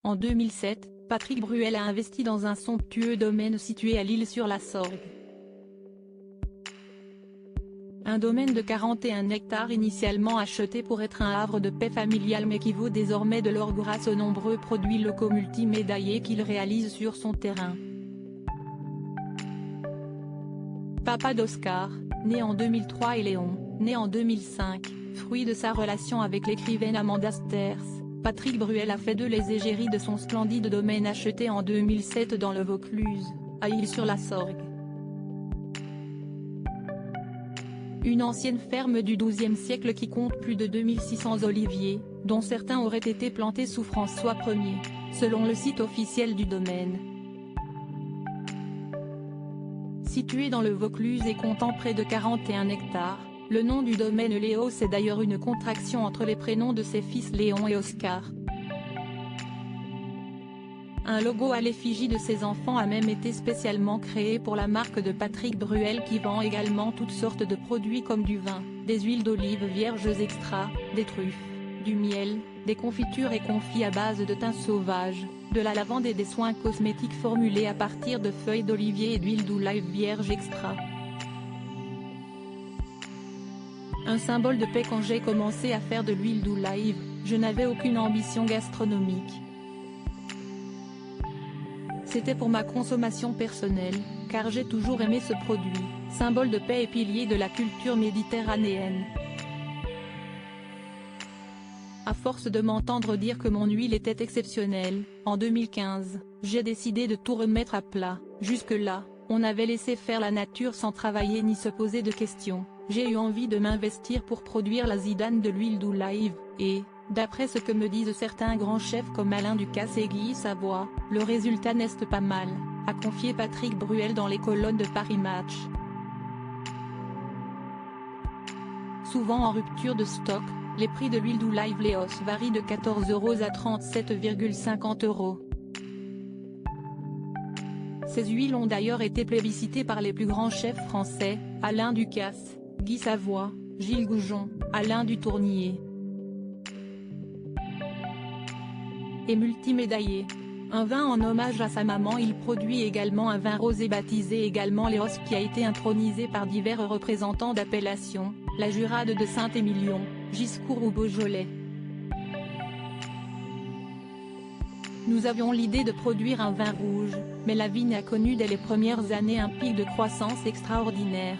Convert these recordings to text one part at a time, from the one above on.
En 2007, Patrick Bruel a investi dans un somptueux domaine situé à l'Isle-sur-la-Sorgue. Un domaine de 41 hectares initialement acheté pour être un havre de paix familial mais qui vaut désormais de l'or grâce aux nombreux produits locaux multimédaillés qu'il réalise sur son terrain. Papa d'Oscar, né en 2003 et Léon, né en 2005, fruit de sa relation avec l'écrivaine Amanda Sters, Patrick Bruel a fait d'eux les égéries de son splendide domaine acheté en 2007 dans le Vaucluse, à Ille-sur-la-Sorgue. Une ancienne ferme du XIIe siècle qui compte plus de 2600 oliviers, dont certains auraient été plantés sous François Ier, selon le site officiel du domaine. Situé dans le Vaucluse et comptant près de 41 hectares, le nom du domaine Léos est d'ailleurs une contraction entre les prénoms de ses fils Léon et Oscar. Un logo à l'effigie de ses enfants a même été spécialement créé pour la marque de Patrick Bruel qui vend également toutes sortes de produits comme du vin, des huiles d'olive vierges extra, des truffes, du miel, des confitures et confits à base de thym sauvage, de la lavande et des soins cosmétiques formulés à partir de feuilles d'olivier et d'huile d'olive vierge extra. Un symbole de paix. Quand j'ai commencé à faire de l'huile d'olive, je n'avais aucune ambition gastronomique. C'était pour ma consommation personnelle, car j'ai toujours aimé ce produit, symbole de paix et pilier de la culture méditerranéenne. À force de m'entendre dire que mon huile était exceptionnelle, en 2015, j'ai décidé de tout remettre à plat. Jusque-là, on avait laissé faire la nature sans travailler ni se poser de questions. J'ai eu envie de m'investir pour produire la zidane de l'huile d'olive, et, d'après ce que me disent certains grands chefs comme Alain Ducasse et Guy Savoie, le résultat n'est pas mal, a confié Patrick Bruel dans les colonnes de Paris Match. Souvent en rupture de stock, les prix de l'huile d'olive Léos varient de 14 € à 37,50 €. Ces huiles ont d'ailleurs été plébiscitées par les plus grands chefs français, Alain Ducasse, Guy Savoie, Gilles Goujon, Alain Dutournier. Et multimédaillé. Un vin en hommage à sa maman. Il produit également un vin rosé baptisé également Léos qui a été intronisé par divers représentants d'appellation, la Jurade de Saint-Émilion, Giscourt ou Beaujolais. Nous avions l'idée de produire un vin rouge, mais la vigne a connu dès les premières années un pic de croissance extraordinaire.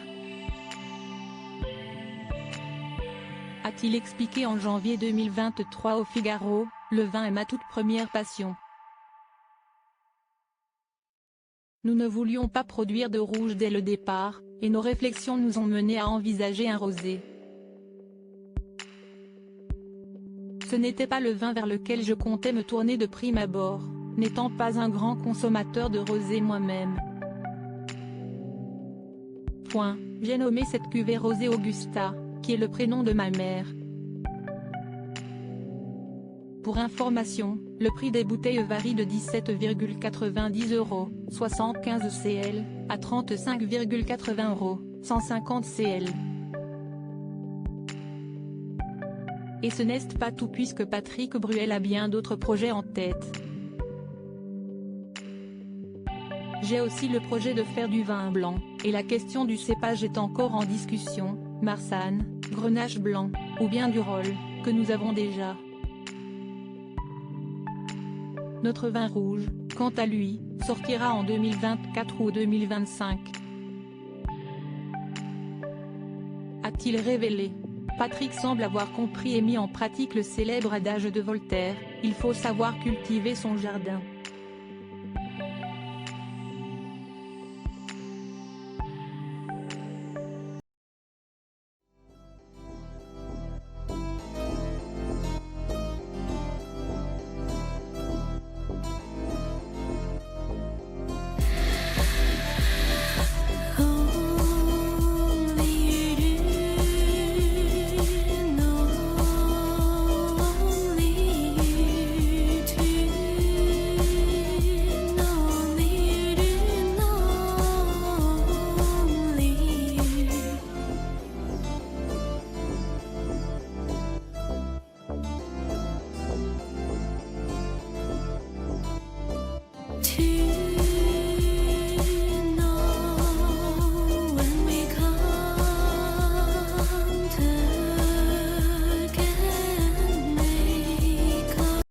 A-t-il expliqué en janvier 2023 au Figaro, le vin est ma toute première passion. Nous ne voulions pas produire de rouge dès le départ, et nos réflexions nous ont menés à envisager un rosé. Ce n'était pas le vin vers lequel je comptais me tourner de prime abord, n'étant pas un grand consommateur de rosé moi-même. J'ai nommé cette cuvée rosé Augusta, qui est le prénom de ma mère. Pour information, le prix des bouteilles varie de 17,90 €, 75 cl, à 35,80 €, 150 cl. Et ce n'est pas tout puisque Patrick Bruel a bien d'autres projets en tête. J'ai aussi le projet de faire du vin blanc, et la question du cépage est encore en discussion, Marsanne, Grenache blanc, ou bien du Rolle, que nous avons déjà. Notre vin rouge, quant à lui, sortira en 2024 ou 2025. A-t-il révélé? Patrick semble avoir compris et mis en pratique le célèbre adage de Voltaire, il faut savoir cultiver son jardin.